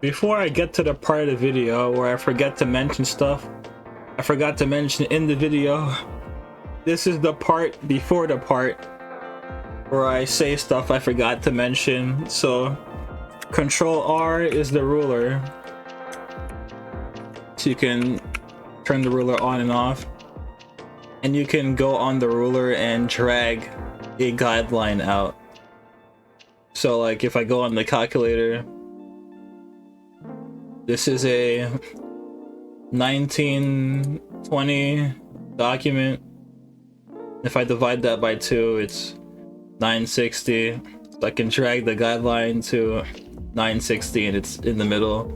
Before I get to the part of the video where I forget to mention stuff I forgot to mention in the video, this is the part before the part where I say stuff I forgot to mention. So Control R is the ruler, so you can turn the ruler on and off, and you can go on the ruler and drag a guideline out. So like if I go on the calculator, this is a 1920 document. If I divide that by 2, it's 960. So I can drag the guideline to 960 and it's in the middle.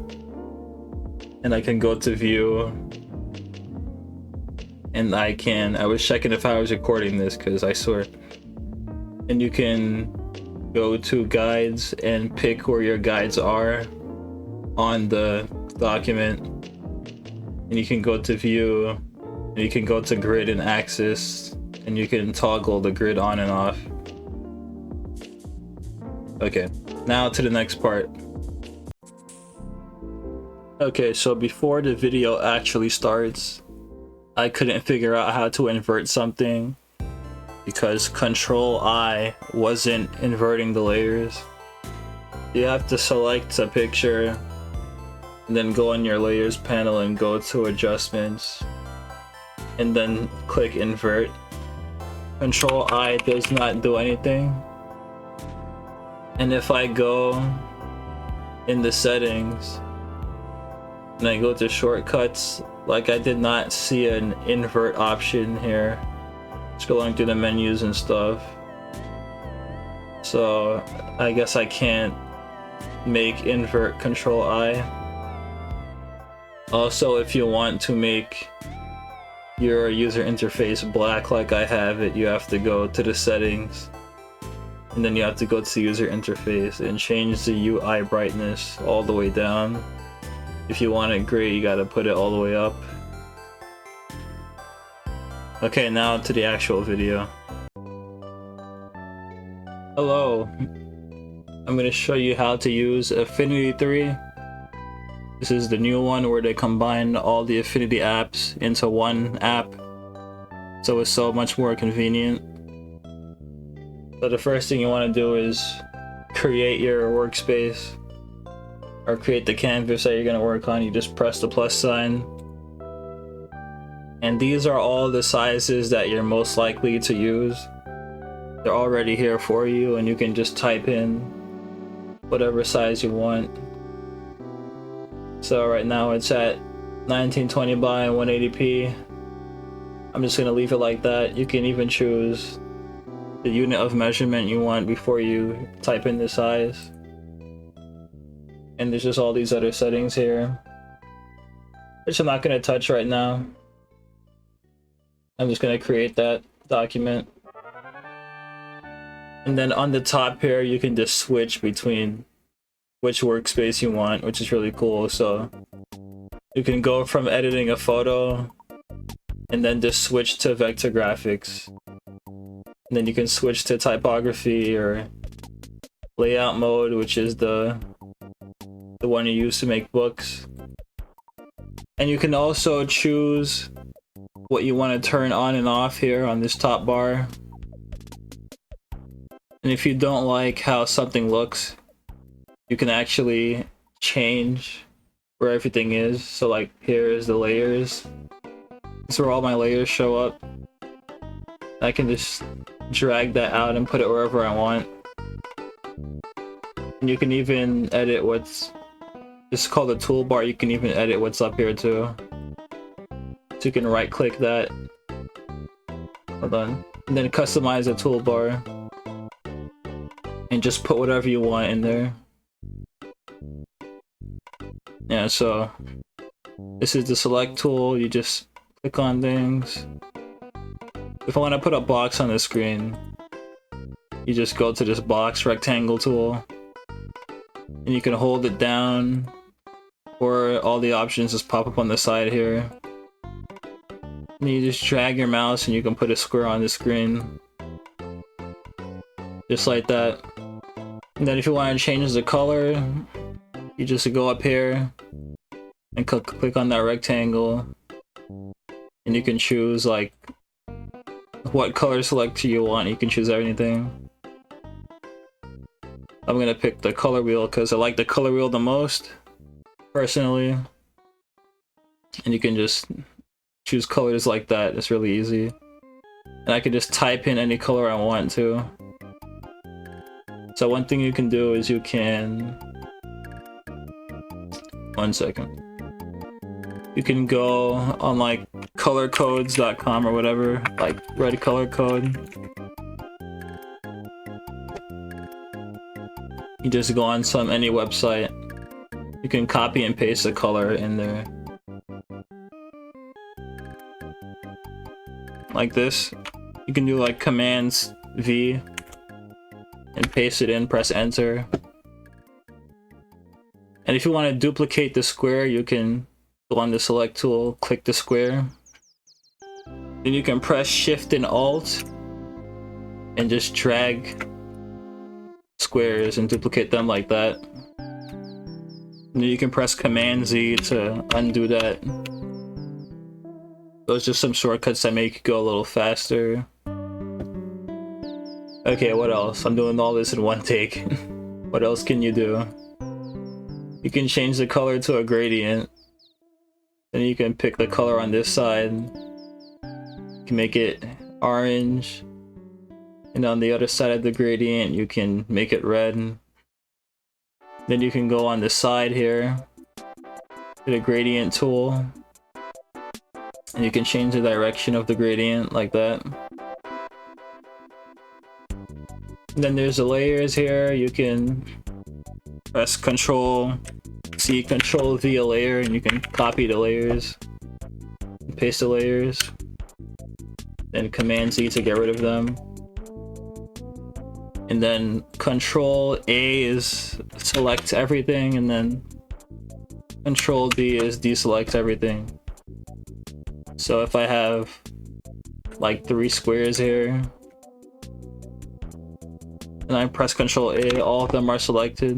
And I can go to view. And I was checking if I was recording this because I swear. And you can go to guides and pick where your guides are on the document. And you can go to view, and you can go to grid and axis, and you can toggle the grid on and off. Okay, now to the next part. Okay, so before the video actually starts, I couldn't figure out how to invert something because Control I wasn't inverting the layers. You have to select a picture and then go on your layers panel and go to adjustments and then click invert. Control I does not do anything. And if I go in the settings and I go to shortcuts, like I did not see an invert option here. Scrolling through the menus and stuff. So I guess I can't make invert Control I. Also, if you want to make your user interface black like I have it, you have to go to the settings and then you have to go to user interface and change the UI brightness all the way down. If you want it gray, you gotta put it all the way up. Okay, now to the actual video. Hello, I'm gonna show you how to use Affinity 3. This is the new one where they combine all the Affinity apps into one app, so it's so much more convenient. So the first thing you want to do is create your workspace, or create the canvas that you're going to work on. You just press the plus sign, and these are all the sizes that you're most likely to use. They're already here for you, and you can just type in whatever size you want. So right now it's at 1920 by 180p. I'm just gonna leave it like that. You can even choose the unit of measurement you want before you type in the size. And there's just all these other settings here, which I'm not gonna touch right now. I'm just gonna create that document. And then on the top here, you can just switch between which workspace you want, which is really cool. So you can go from editing a photo and then just switch to vector graphics. And then you can switch to typography or layout mode, which is the one you use to make books. And you can also choose what you want to turn on and off here on this top bar. And if you don't like how something looks, you can actually change where everything is. So like here is the layers. This is where all my layers show up. I can just drag that out and put it wherever I want. And you can even edit what's... This is called the toolbar. You can even edit what's up here too. So you can right click that. Hold on. And then customize the toolbar. And just put whatever you want in there. Yeah, so this is the select tool. You just click on things. If I want to put a box on the screen, you just go to this box rectangle tool and you can hold it down, or all the options just pop up on the side here. And you just drag your mouse and you can put a square on the screen. Just like that. And then if you want to change the color, you just go up here and click on that rectangle, and you can choose like what color selector you want. You can choose anything. I'm gonna pick the color wheel because I like the color wheel the most, personally. And you can just choose colors like that. It's really easy. And I can just type in any color I want to. So one thing you can do is you can... 1 second. You can go on like colorcodes.com or whatever, like red color code. You just go on any website. You can copy and paste the color in there. Like this. You can do like Commands V and paste it in, press enter. And if you want to duplicate the square, you can go on the select tool, click the square. Then you can press Shift and Alt and just drag squares and duplicate them like that. And then you can press Command Z to undo that. Those are just some shortcuts that make it go a little faster. Okay, what else? I'm doing all this in one take. What else can you do? You can change the color to a gradient. Then you can pick the color on this side. You can make it orange. And on the other side of the gradient, you can make it red. Then you can go on the side here to the gradient tool. And you can change the direction of the gradient like that. And then there's the layers here. You can press Control-C, Control-V a layer, and you can copy the layers. Paste the layers. Then Command-Z to get rid of them. And then Control-A is select everything, and then Control-D is deselect everything. So if I have like 3 squares here, and I press Control-A, all of them are selected.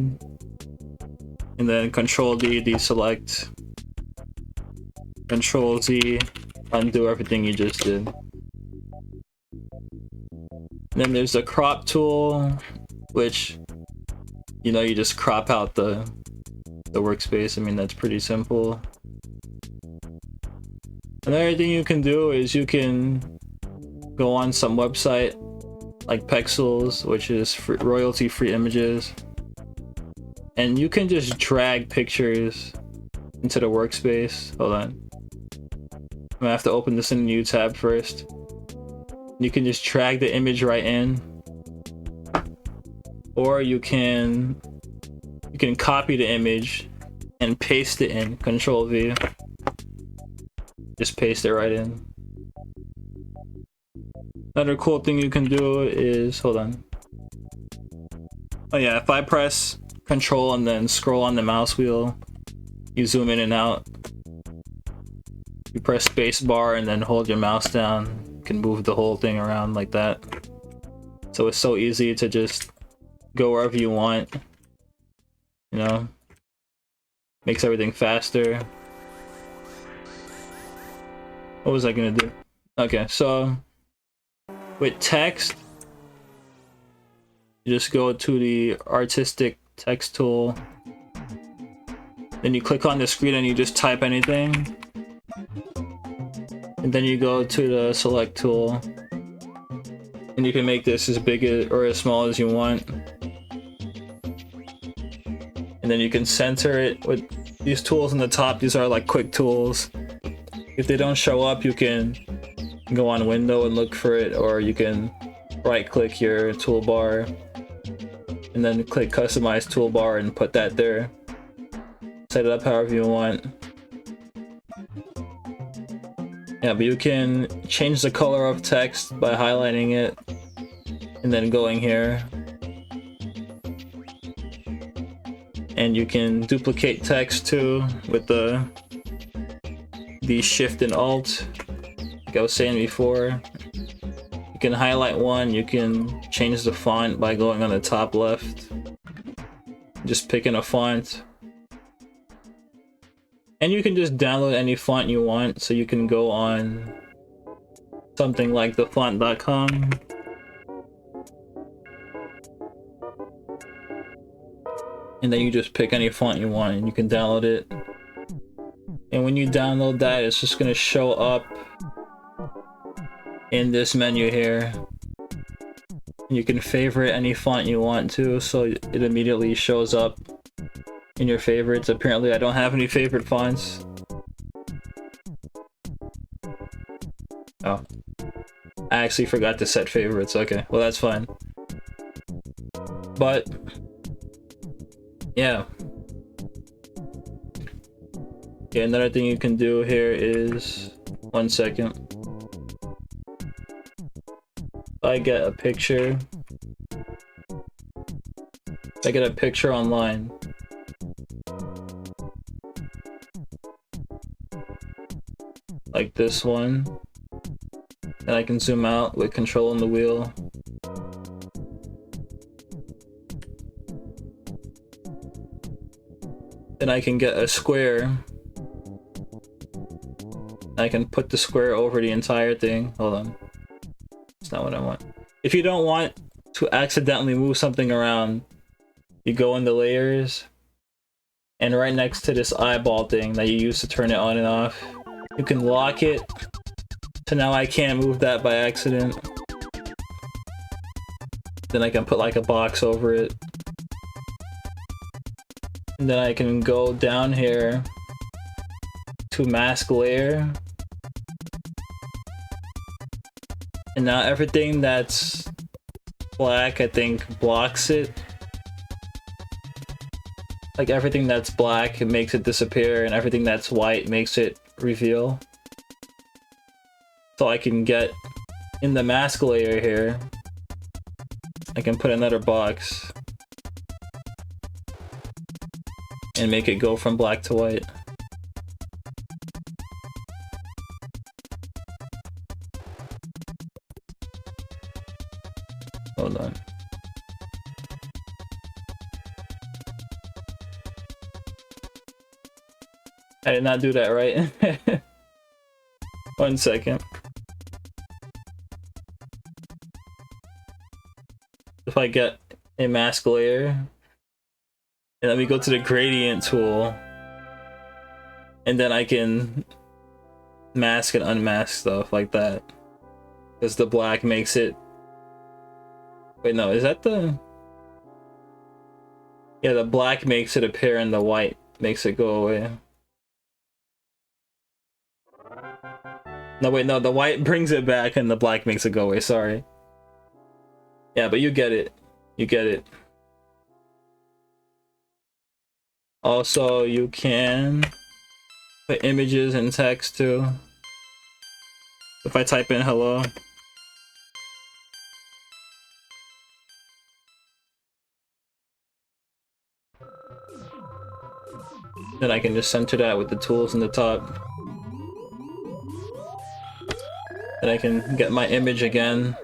And then Control-D, deselect. Control-Z, undo everything you just did. And then there's the crop tool, which, you know, you just crop out the workspace. I mean, that's pretty simple. Another thing you can do is you can go on some website like Pexels, which is royalty-free images, and you can just drag pictures into the workspace. Hold on. I'm gonna have to open this in a new tab first. You can just drag the image right in, or you can copy the image and paste it in. Control-V. Just paste it right in. Another cool thing you can do is, hold on. Oh yeah, if I press Control and then scroll on the mouse wheel, you zoom in and out. You press space bar and then hold your mouse down. You can move the whole thing around like that. So it's so easy to just go wherever you want. You know? Makes everything faster. What was I gonna do? Okay, so with text, you just go to the artistic text tool. Then you click on the screen and you just type anything. And then you go to the select tool. And you can make this as big or as small as you want. And then you can center it with these tools on the top. These are like quick tools. If they don't show up, you can go on window and look for it, or you can right click your toolbar and then click customize toolbar and put that there. Set it up however you want. Yeah, but you can change the color of text by highlighting it and then going here. And you can duplicate text too with the Shift and Alt, like I was saying before. You can highlight one, you can change the font by going on the top left. Just picking a font. And you can just download any font you want, so you can go on something like thefont.com. And then you just pick any font you want and you can download it. And when you download that, it's just gonna show up in this menu here. You can favorite any font you want to, so it immediately shows up in your favorites. Apparently I don't have any favorite fonts. Oh. I actually forgot to set favorites. Okay, well that's fine. But yeah. Okay, another thing you can do here is, 1 second. I get a picture. I get a picture online. Like this one. And I can zoom out with control on the wheel. Then I can get a square. I can put the square over the entire thing. Hold on. That's not what I want. If you don't want to accidentally move something around, you go into layers, and right next to this eyeball thing that you use to turn it on and off, you can lock it. So now I can't move that by accident. Then I can put like a box over it. And then I can go down here to mask layer. And now everything that's black, I think, blocks it. Like everything that's black, it makes it disappear, and everything that's white makes it reveal. So I can get in the mask layer here, I can put another box and make it go from black to white. Hold on. I did not do that right. 1 second. If I get a mask layer, and let me go to the gradient tool, and then I can mask and unmask stuff like that. Because the black makes it... Wait, no, is that the... Yeah, the black makes it appear and the white makes it go away. No, wait, no, the white brings it back and the black makes it go away, sorry. Yeah, but you get it. You get it. Also, you can put images and text too. If I type in hello. Then I can just center that with the tools in the top. And I can get my image again.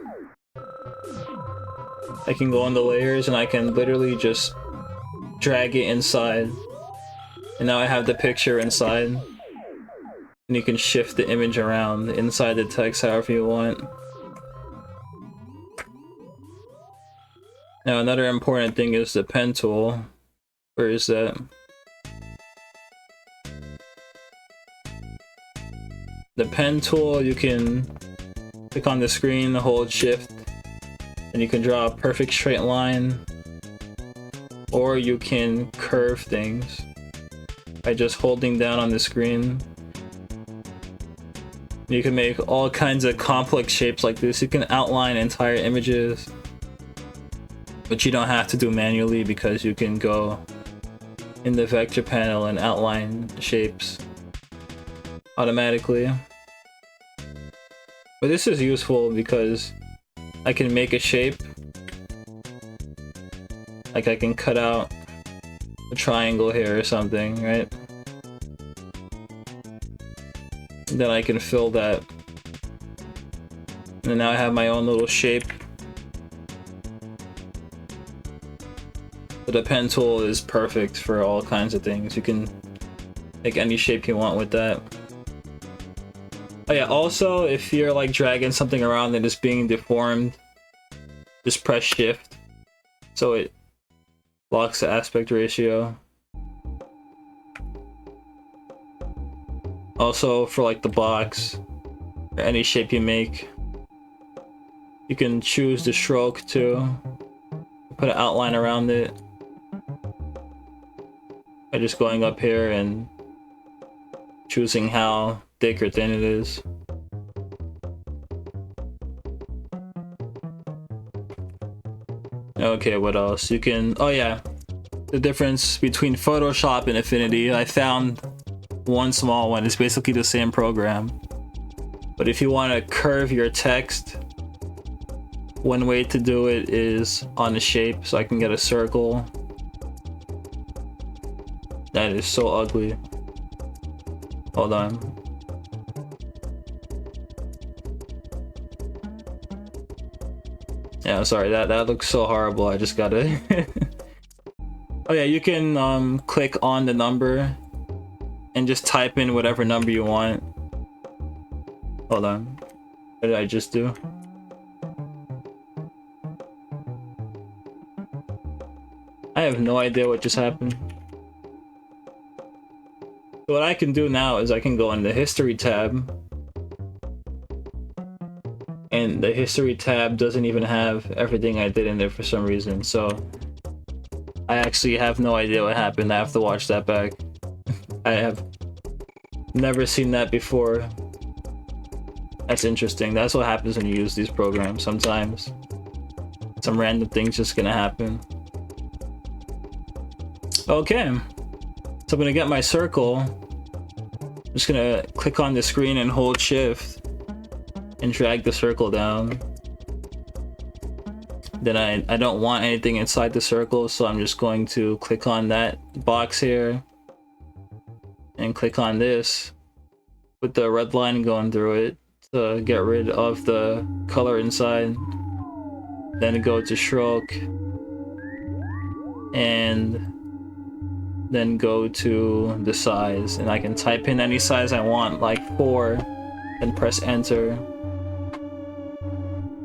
I can go into layers and I can literally just drag it inside. And now I have the picture inside. And you can shift the image around inside the text however you want. Now another important thing is the pen tool. Where is that? The pen tool, you can click on the screen, hold shift, and you can draw a perfect straight line, or you can curve things by just holding down on the screen. You can make all kinds of complex shapes like this. You can outline entire images, but you don't have to do manually because you can go in the vector panel and outline shapes automatically. But this is useful because I can make a shape. Like I can cut out a triangle here or something, right? And then I can fill that. And now I have my own little shape. But the pen tool is perfect for all kinds of things. You can Make any shape you want with that. Oh yeah, also if you're like dragging something around and it's being deformed, just press shift so it locks the aspect ratio. Also for like the box or any shape you make, you can choose the stroke too. Put an outline around it by just going up here and choosing how thick or thin it is. Okay, what else? You can, oh yeah, the difference between Photoshop and Affinity. I found one small one. It's basically the same program. But if you want to curve your text, one way to do it is on the shape. So I can get a circle. That is so ugly. Hold on. Yeah, I'm sorry, that looks so horrible. I just gotta oh yeah, you can click on the number and just type in whatever number you want. Hold on. What did I just do? I have no idea what just happened. So what I can do now is I can go in the history tab, and the history tab doesn't even have everything I did in there for some reason, so I actually have no idea what happened. I have to watch that back. I have never seen that before. That's interesting. That's what happens when you use these programs. Sometimes some random thing's just gonna happen. Okay, so I'm gonna get my circle. I'm just gonna click on the screen and hold shift and drag the circle down. Then I don't want anything inside the circle, so I'm just going to click on that box here and click on this with the red line going through it to get rid of the color inside. Then go to stroke and then go to the size, and I can type in any size I want, like 4, and press enter.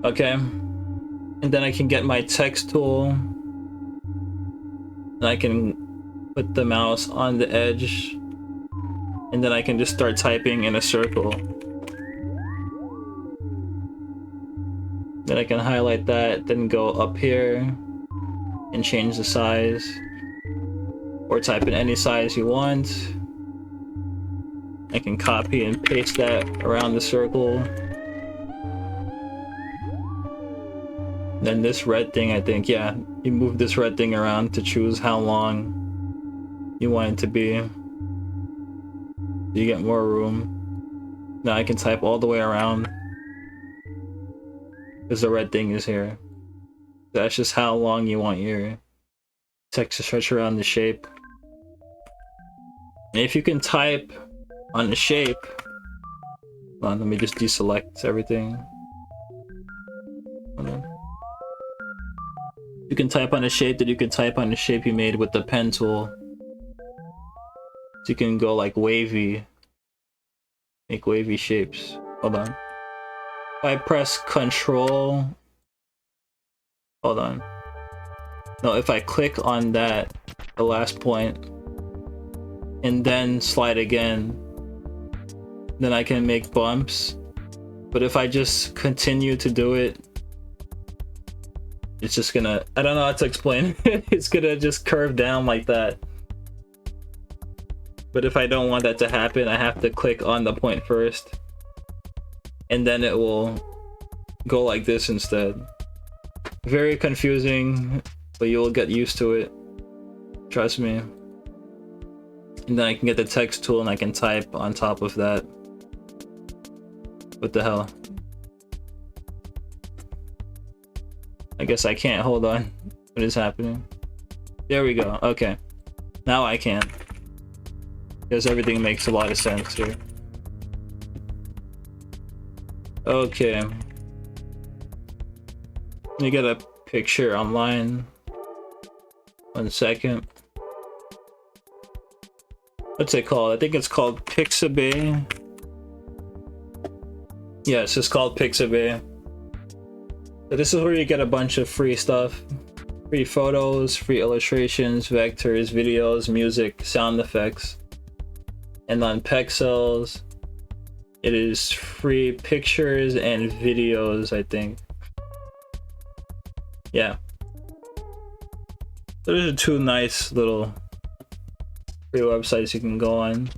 Okay, and then I can get my text tool and I can put the mouse on the edge, and then I can just start typing in a circle. Then I can highlight that, then go up here and change the size, or type in any size you want. I can copy and paste that around the circle. Then this red thing, I think, yeah, you move this red thing around to choose how long you want it to be. You get more room. Now I can type all the way around because the red thing is here. That's just how long you want your text to stretch around the shape. And if you can type on the shape, hold on, let me just deselect everything. Hold on. You can type on a shape, that you can type on the shape you made with the pen tool. So you can go like wavy, make wavy shapes. Hold on. If I press Control, hold on. No, if I click on that, the last point, and then slide again, then I can make bumps. But if I just continue to do it, it's just gonna, I don't know how to explain. It's gonna just curve down like that. But if I don't want that to happen, I have to click on the point first, and then it will go like this instead. Very confusing, but you'll get used to it. Trust me. And then I can get the text tool and I can type on top of that. What the hell? I guess I can't. Hold on. What is happening? There we go. Okay. Now I can. Because everything makes a lot of sense here. Okay. Let me get a picture online. 1 second. What's it called? I think it's called Pixabay. Yes, it's called Pixabay. So this is where you get a bunch of free stuff. Free photos, free illustrations, vectors, videos, music, sound effects. And on Pexels, it is free pictures and videos, I think. Yeah. Those are two nice little free websites you can go on.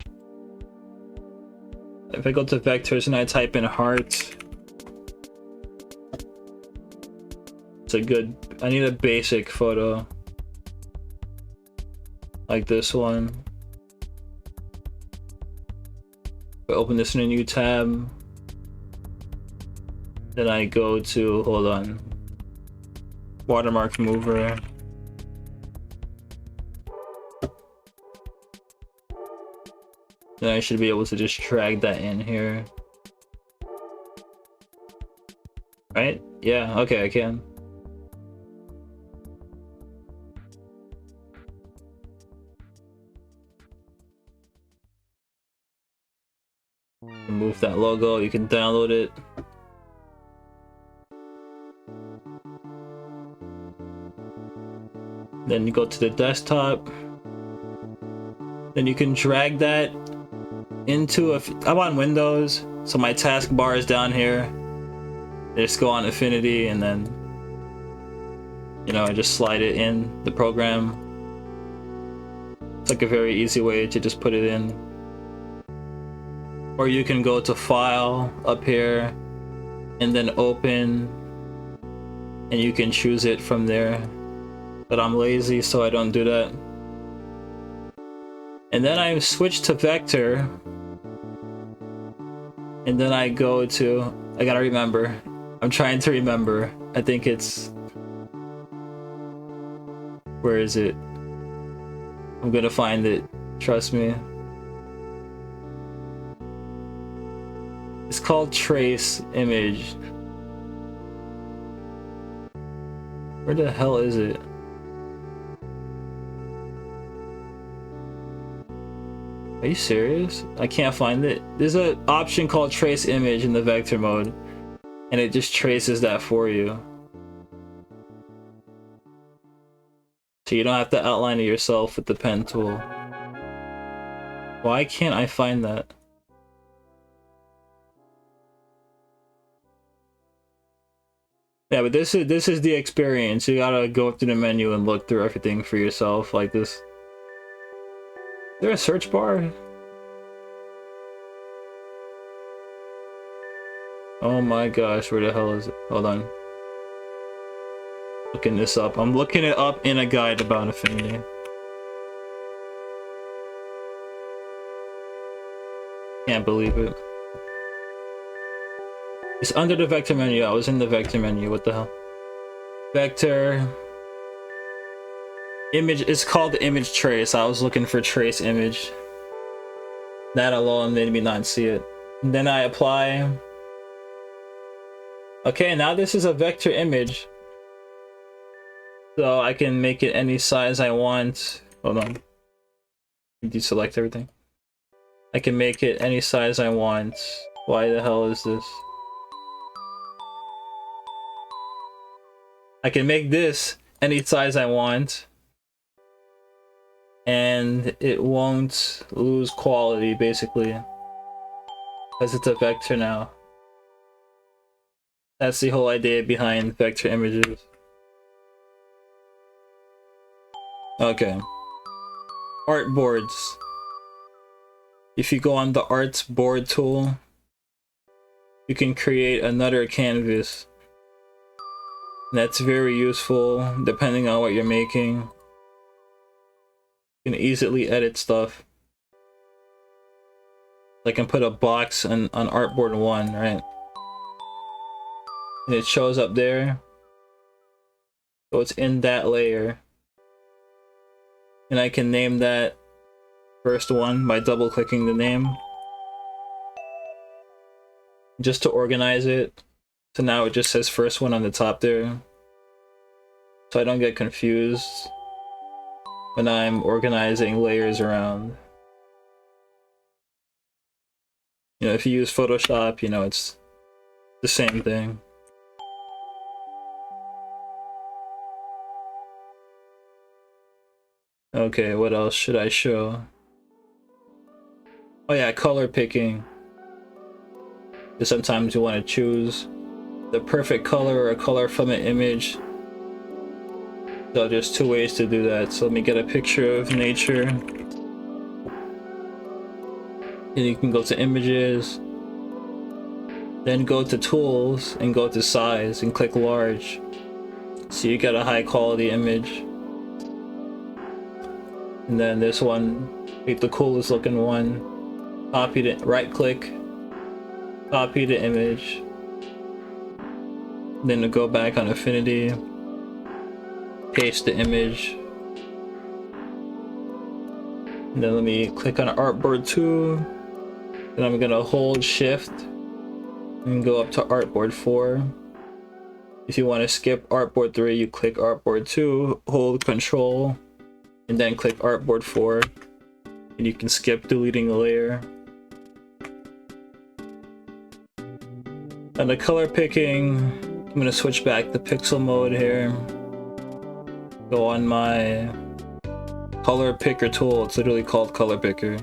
If I go to vectors and I type in heart, it's a good, I need a basic photo. Like this one. If I open this in a new tab, then I go to, hold on, watermark mover. Then I should be able to just drag that in here. Right? Yeah, okay, I can. Remove that logo, you can download it. Then you go to the desktop. Then you can drag that into I'm on Windows, so my taskbar is down here. Just go on Affinity and then, you know, I just slide it in the program. It's like a very easy way to just put it in. Or you can go to File up here and then Open, and you can choose it from there. But I'm lazy, so I don't do that. And then I switch to Vector. And then I go to, I gotta remember. I'm trying to remember. I think it's, where is it? I'm gonna find it. Trust me. It's called Trace Image. Where the hell is it? Are you serious? I can't find it. There's an option called Trace Image in the vector mode, and it just traces that for you. So you don't have to outline it yourself with the pen tool. Why can't I find that? Yeah, but this is the experience. You gotta go up to the menu and look through everything for yourself like this. Is there a search bar? Oh my gosh, where the hell is it? Hold on. Looking this up. I'm looking it up in a guide about Affinity. Can't believe it. It's under the vector menu. I was in the vector menu. What the hell? Vector. Image. It's called image trace. I was looking for trace image. That alone made me not see it. And then I apply. Okay, now this is a vector image. So I can make it any size I want. Hold on. Deselect everything. I can make it any size I want. Why the hell is this? I can make this any size I want. And it won't lose quality, basically. Because it's a vector now. That's the whole idea behind vector images. Okay. Artboards. If you go on the Artboard tool, you can create another canvas. That's very useful depending on what you're making. You can easily edit stuff. I can put a box on Artboard 1, right? And it shows up there. So it's in that layer. And I can name that first one by double clicking the name. Just to organize it. So now it just says first one on the top there. So I don't get confused when I'm organizing layers around. You know, if you use Photoshop, you know, it's the same thing. Okay, what else should I show? Oh yeah, color picking. Sometimes you want to choose the perfect color or a color from an image. So there's two ways to do that. So let me get a picture of nature. And you can go to images, then go to tools and go to size and click large. So you get a high quality image. And then this one, pick the coolest looking one, copy it, right click, copy the image, then to go back on Affinity, paste the image, and then let me click on Artboard 2, then I'm gonna hold shift and go up to Artboard 4. If you want to skip Artboard 3, you click Artboard 2, hold Control, and then click Artboard 4, and you can skip deleting a layer. And the color picking, I'm gonna switch back to pixel mode here. Go on my color picker tool, it's literally called color picker.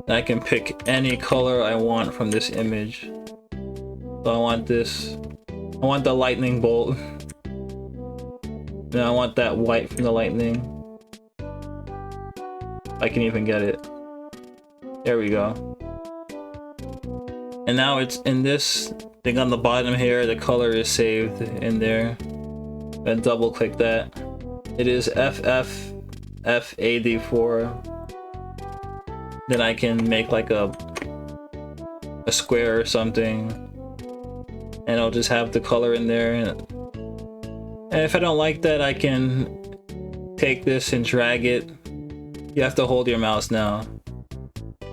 And I can pick any color I want from this image. So I want this, I want the lightning bolt. And I want that white from the lightning. I can even get it. There we go. And now it's in this thing on the bottom here, the color is saved in there. And double click that. It is FFFAD4. Then I can make like a square or something. And I'll just have the color in there. And if I don't like that, I can take this and drag it. You have to hold your mouse now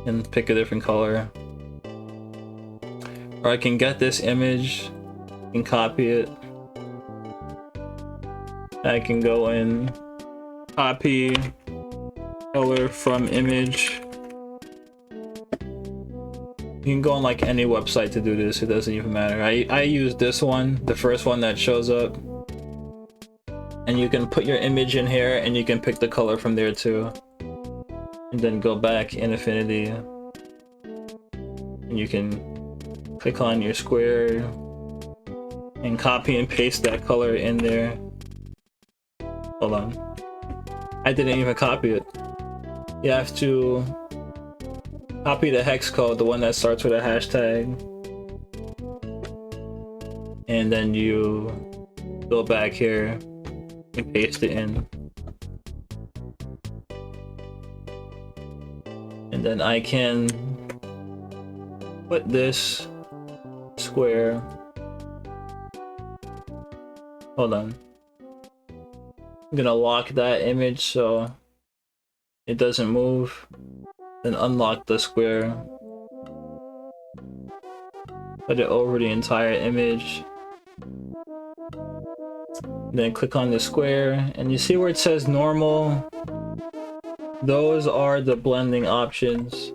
and pick a different color. Or I can get this image and copy it. I can go and copy color from image. You can go on like any website to do this, it doesn't even matter. I use this one, the first one that shows up. And you can put your image in here and you can pick the color from there too. And then go back in Affinity. And you can click on your square and copy and paste that color in there. Hold on. I didn't even copy it. You have to copy the hex code, the one that starts with a hashtag. And then you go back here and paste it in. And then I can put this square. Hold on. I'm gonna lock that image so it doesn't move. Then unlock the square. Put it over the entire image. Then click on the square, and you see where it says normal? Those are the blending options.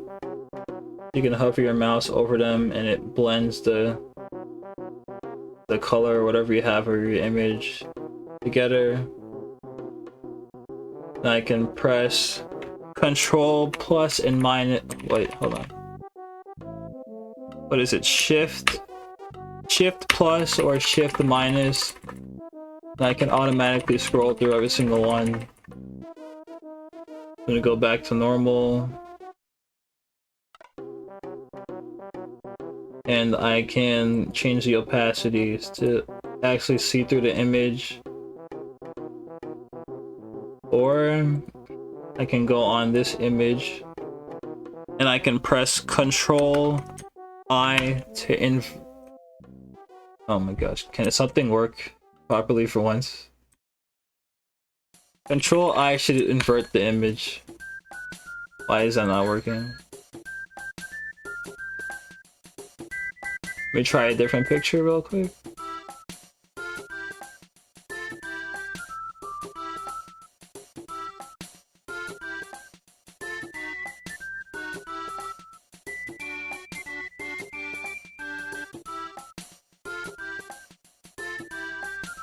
You can hover your mouse over them and it blends the color or whatever you have of your image together. And I can press Control plus and minus. Wait, hold on. What is it? Shift plus or Shift minus. And I can automatically scroll through every single one. I'm gonna go back to normal. And I can change the opacities to actually see through the image. Or I can go on this image and I can press Control I to oh my gosh, can something work properly for once? Control I should invert the image. Why is that not working? Let me try a different picture real quick.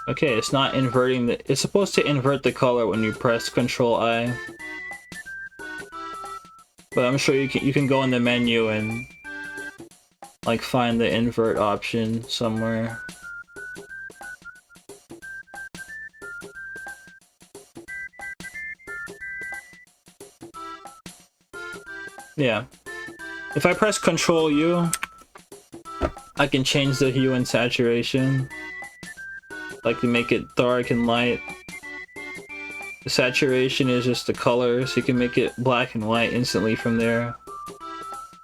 Okay, it's not inverting the... It's supposed to invert the color when you press Control I. But I'm sure you can go in the menu and like find the invert option somewhere. Yeah. If I press Control U, I can change the hue and saturation. Like to make it dark and light. The saturation is just the color, so you can make it black and white instantly from there.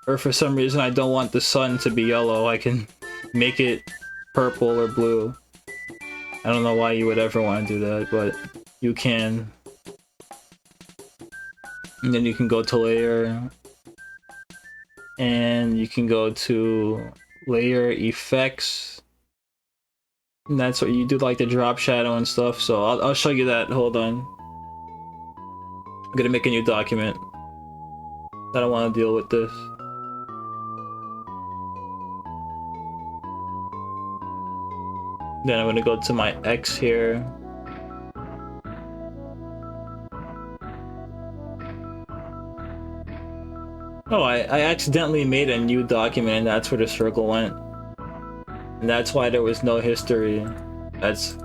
Or for some reason I don't want the sun to be yellow, I can make it purple or blue. I don't know why you would ever want to do that, but you can. And then you can go to layer. And you can go to layer effects. And that's what you do, like the drop shadow and stuff. So I'll show you that. Hold on. I'm gonna make a new document. I don't want to deal with this. Then I'm gonna go to my X here. Oh, I accidentally made a new document and that's where the circle went. And that's why there was no history. That's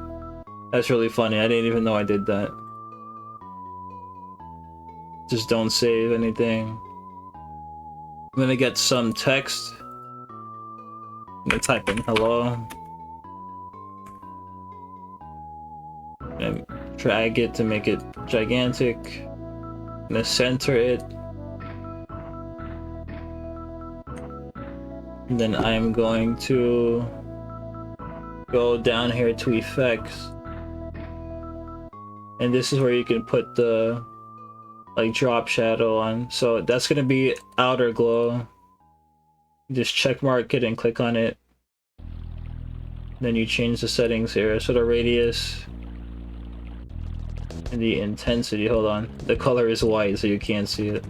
really funny. I didn't even know I did that. Just don't save anything. I'm gonna get some text. I'm gonna type in hello. And drag it to make it gigantic. I'm gonna center it. And then I'm going to go down here to effects. And this is where you can put the like drop shadow on. So that's gonna be outer glow. Just check mark it and click on it. Then you change the settings here. So the radius and the intensity. Hold on. The color is white so you can't see it.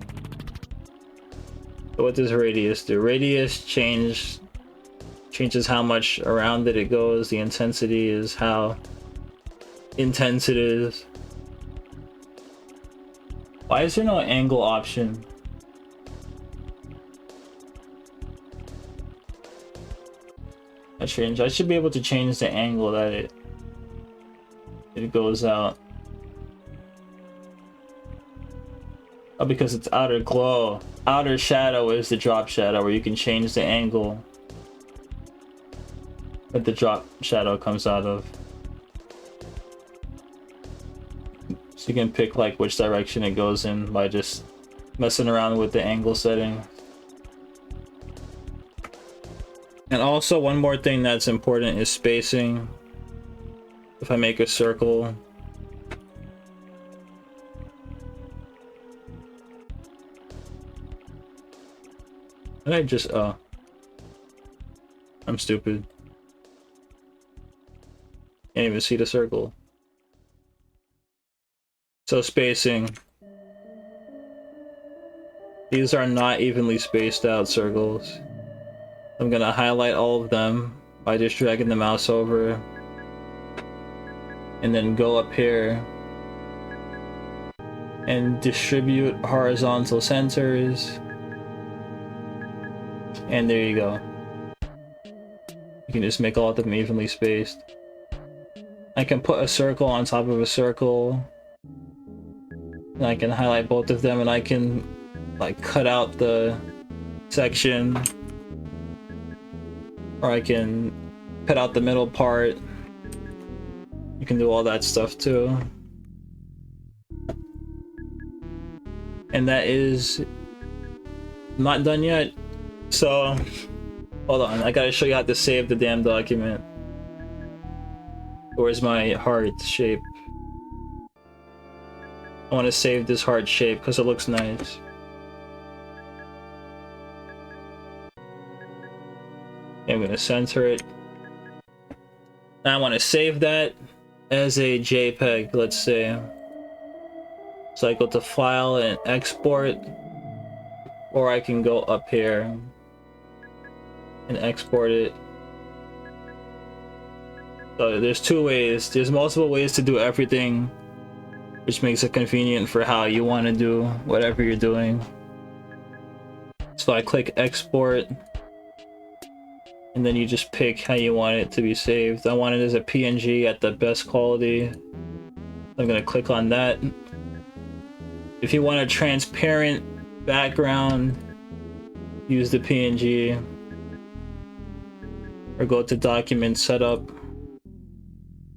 So what does radius do? Radius changes how much around it goes. The intensity is how intense it is. Why is there no angle option? That's strange. I should be able to change the angle that it goes out. Oh, because it's outer glow. Outer shadow is the drop shadow, where you can change the angle that the drop shadow comes out of. So you can pick like which direction it goes in by just messing around with the angle setting. And also one more thing that's important is spacing. If I make a circle, and I just I'm stupid. Can't even see the circle. So spacing. These are not evenly spaced out circles. I'm gonna highlight all of them by just dragging the mouse over. And then go up here and distribute horizontal centers. And there you go. You can just make all of them evenly spaced. I can put a circle on top of a circle. And I can highlight both of them and I can like cut out the section. Or I can cut out the middle part. You can do all that stuff too. And that is not done yet. So hold on, I gotta show you how to save the damn document. Where's my heart shape? I want to save this heart shape because it looks nice. I'm gonna center it. Now I want to save that as a JPEG, let's say. So I go to File and Export, or I can go up here and export it. So there's two ways. There's multiple ways to do everything, which makes it convenient for how you want to do whatever you're doing. So I click export, and then you just pick how you want it to be saved. I want it as a PNG at the best quality. I'm gonna click on that. If you want a transparent background, use the PNG, or go to document setup,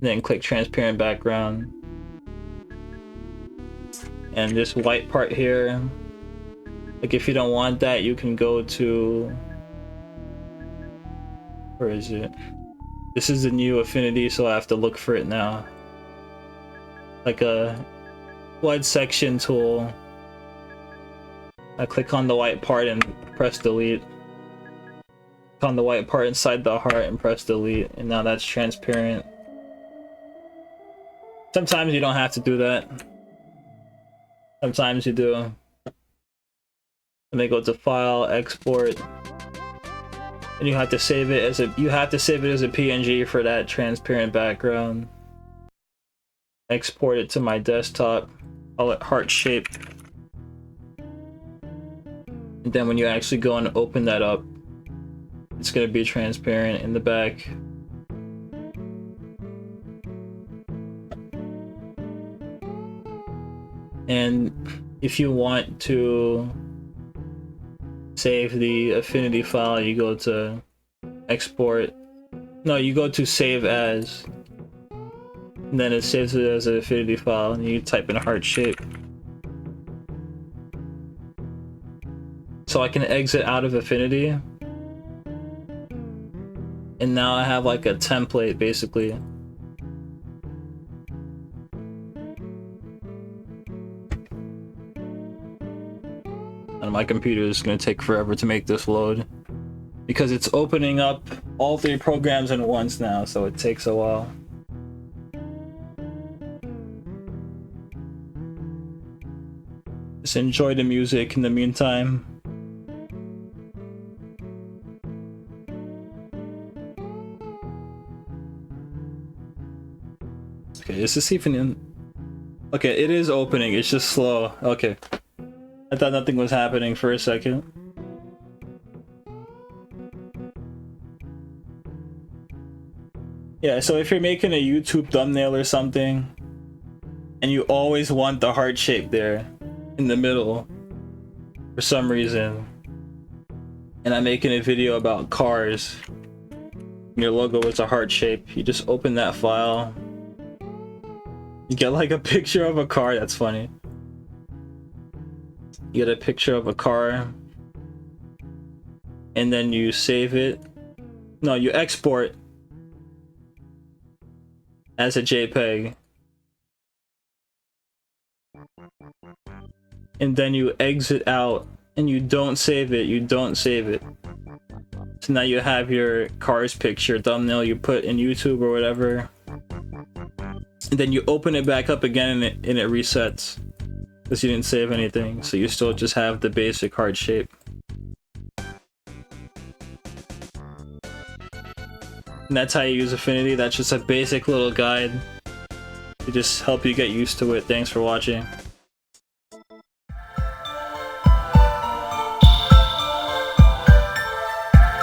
then click transparent background. And this white part here, like if you don't want that, you can go to, where is it? This is the new Affinity, so I have to look for it now. Like a flood section tool. I click on the white part and press delete. Click on the white part inside the heart and press delete, and now that's transparent. Sometimes you don't have to do that. Sometimes you do. And then go to File, Export, and you have to save it as a PNG for that transparent background. Export it to my desktop. Call it heart shape. And then when you actually go and open that up, it's gonna be transparent in the back. And if you want to save the Affinity file, you go to export. No, you go to save as. And then it saves it as an Affinity file, and you type in heart shape. So I can exit out of Affinity. And now I have like a template basically. And my computer is going to take forever to make this load, because it's opening up all three programs at once now, so it takes a while. Just enjoy the music in the meantime. Okay, is this even in? Okay, it is opening, it's just slow. Okay. I thought nothing was happening for a second. Yeah, so if you're making a YouTube thumbnail or something, and you always want the heart shape there in the middle for some reason, and I'm making a video about cars, and your logo is a heart shape, you just open that file. You get like a picture of a car. That's funny. You get a picture of a car, and then you save it. No, you export as a JPEG, and then you exit out, and you don't save it. You don't save it. So now you have your car's picture thumbnail you put in YouTube or whatever, and then you open it back up again, and it resets. Because you didn't save anything, so you still just have the basic heart shape. And that's how you use Affinity. That's just a basic little guide to just help you get used to it. Thanks for watching.